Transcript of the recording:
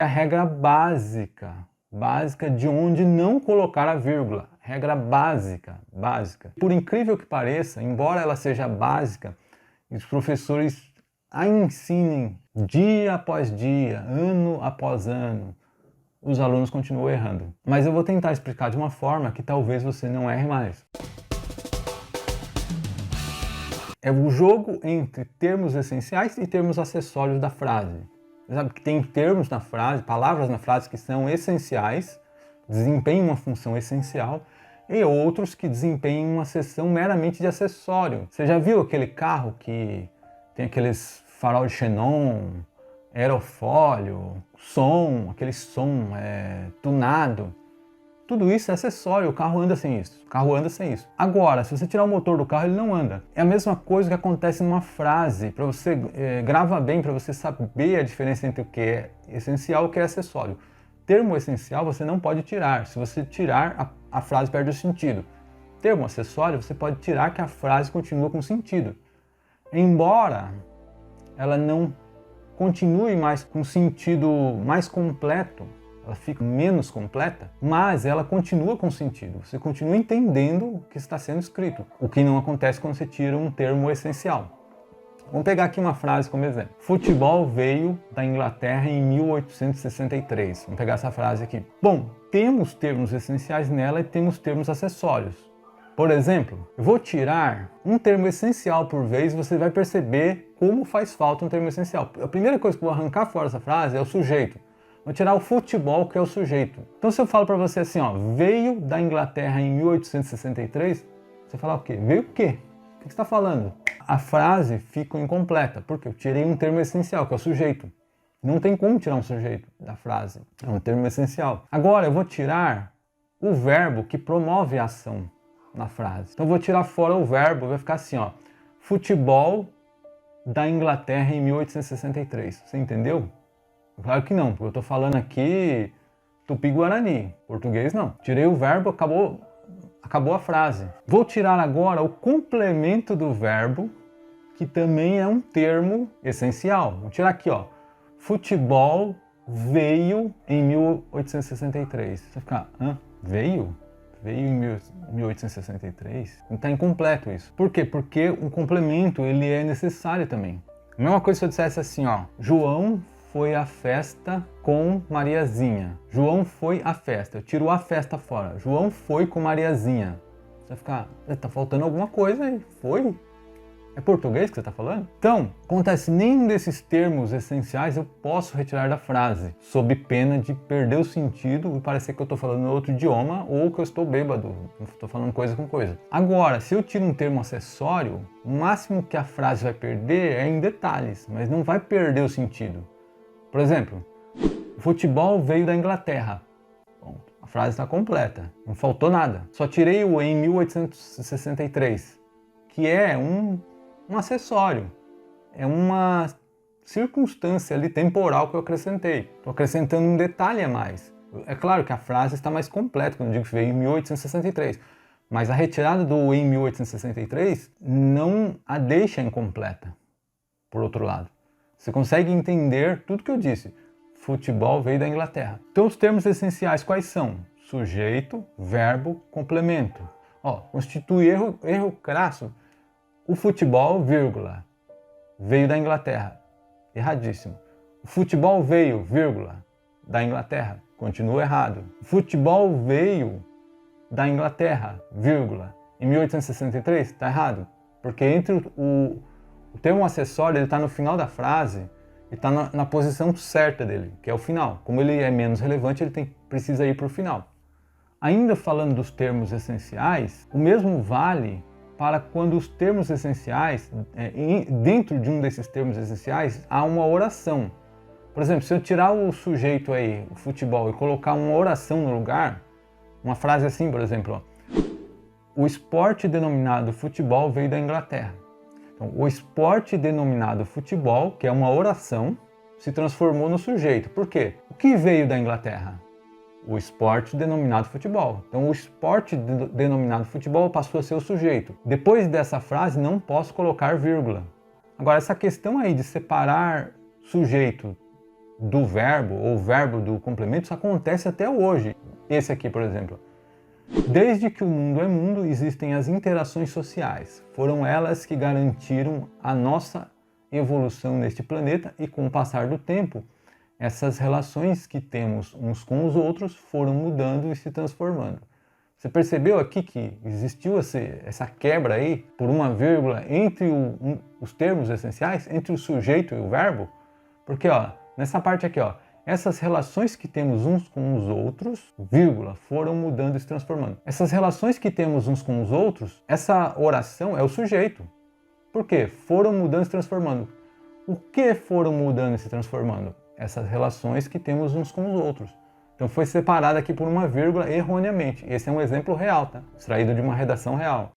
É a regra básica de onde não colocar a vírgula. Regra básica. Por incrível que pareça, embora ela seja básica, os professores a ensinem dia após dia, ano após ano, os alunos continuam errando. Mas eu vou tentar explicar de uma forma que talvez você não erre mais. É o jogo entre termos essenciais e termos acessórios da frase. Você sabe que tem termos na frase, palavras na frase que são essenciais, desempenham uma função essencial, e outros que desempenham uma seção meramente de acessório. Você já viu aquele carro que tem aqueles farol de xenon, aerofólio, aquele som tunado? Tudo isso é acessório, o carro anda sem isso. Agora, se você tirar o motor do carro, ele não anda. É a mesma coisa que acontece numa frase. Para você grava bem, para você saber a diferença entre o que é essencial e o que é acessório. Termo essencial você não pode tirar. Se você tirar, a frase perde o sentido. Termo acessório, você pode tirar que a frase continua com sentido. Embora ela não continue mais com sentido mais completo, ela fica menos completa, mas ela continua com sentido. Você continua entendendo o que está sendo escrito, o que não acontece quando você tira um termo essencial. Vamos pegar aqui uma frase como exemplo. Futebol veio da Inglaterra em 1863. Vamos pegar essa frase aqui. Bom, temos termos essenciais nela e temos termos acessórios. Por exemplo, eu vou tirar um termo essencial por vez e você vai perceber como faz falta um termo essencial. A primeira coisa que eu vou arrancar fora dessa frase é o sujeito. Vou tirar o futebol, que é o sujeito. Então se eu falo para você assim, ó, veio da Inglaterra em 1863, você fala o quê? Veio o quê? O que você está falando? A frase fica incompleta, porque eu tirei um termo essencial, que é o sujeito. Não tem como tirar um sujeito da frase, é um termo essencial. Agora eu vou tirar o verbo que promove a ação na frase. Então eu vou tirar fora o verbo, vai ficar assim, ó, futebol da Inglaterra em 1863. Você entendeu? Claro que não, porque eu estou falando aqui tupi-guarani, português não. Tirei o verbo, acabou a frase. Vou tirar agora o complemento do verbo, que também é um termo essencial. Vou tirar aqui, ó, futebol veio em 1863. Você fica, veio? Veio em 1863? Não está incompleto isso. Por quê? Porque o complemento ele é necessário também. A mesma coisa se eu dissesse assim, ó, João foi à festa com Mariazinha. João foi à festa. Eu tiro a festa fora. João foi com Mariazinha. Você vai ficar, tá faltando alguma coisa aí. Foi? É português que você está falando? Então, acontece, nenhum desses termos essenciais eu posso retirar da frase, sob pena de perder o sentido e parecer que eu estou falando outro idioma ou que eu estou bêbado, estou falando coisa com coisa. Agora, se eu tiro um termo acessório, o máximo que a frase vai perder é em detalhes, mas não vai perder o sentido. Por exemplo, o futebol veio da Inglaterra. Bom, a frase está completa, não faltou nada. Só tirei o em 1863, que é um acessório, é uma circunstância ali temporal que eu acrescentei. Estou acrescentando um detalhe a mais. É claro que a frase está mais completa quando eu digo que veio em 1863, mas a retirada do em 1863 não a deixa incompleta, por outro lado. Você consegue entender tudo que eu disse. Futebol veio da Inglaterra. Então os termos essenciais quais são? Sujeito, verbo, complemento. Ó, constitui erro crasso. O futebol, vírgula, veio da Inglaterra. Erradíssimo. O futebol veio, vírgula, da Inglaterra. Continua errado. O futebol veio da Inglaterra, vírgula, em 1863. Está errado. Porque entre o termo acessório, ele está no final da frase e está na posição certa dele, que é o final. Como ele é menos relevante, ele precisa ir para o final. Ainda falando dos termos essenciais, o mesmo vale para quando os termos essenciais, dentro de um desses termos essenciais, há uma oração. Por exemplo, se eu tirar o sujeito aí, o futebol, e colocar uma oração no lugar, uma frase assim, por exemplo, ó, o esporte denominado futebol veio da Inglaterra. Então, o esporte denominado futebol, que é uma oração, se transformou no sujeito. Por quê? O que veio da Inglaterra? O esporte denominado futebol. Então, o esporte denominado futebol passou a ser o sujeito. Depois dessa frase, não posso colocar vírgula. Agora, essa questão aí de separar sujeito do verbo ou verbo do complemento, isso acontece até hoje. Esse aqui, por exemplo. Desde que o mundo é mundo, existem as interações sociais. Foram elas que garantiram a nossa evolução neste planeta e, com o passar do tempo, essas relações que temos uns com os outros foram mudando e se transformando. Você percebeu aqui que existiu essa quebra aí por uma vírgula entre os termos essenciais, entre o sujeito e o verbo? Porque ó, nessa parte aqui, ó, essas relações que temos uns com os outros, vírgula, foram mudando e se transformando. Essas relações que temos uns com os outros, essa oração é o sujeito. Por quê? Foram mudando e se transformando. O que foram mudando e se transformando? Essas relações que temos uns com os outros. Então foi separado aqui por uma vírgula erroneamente. Esse é um exemplo real, tá? Extraído de uma redação real.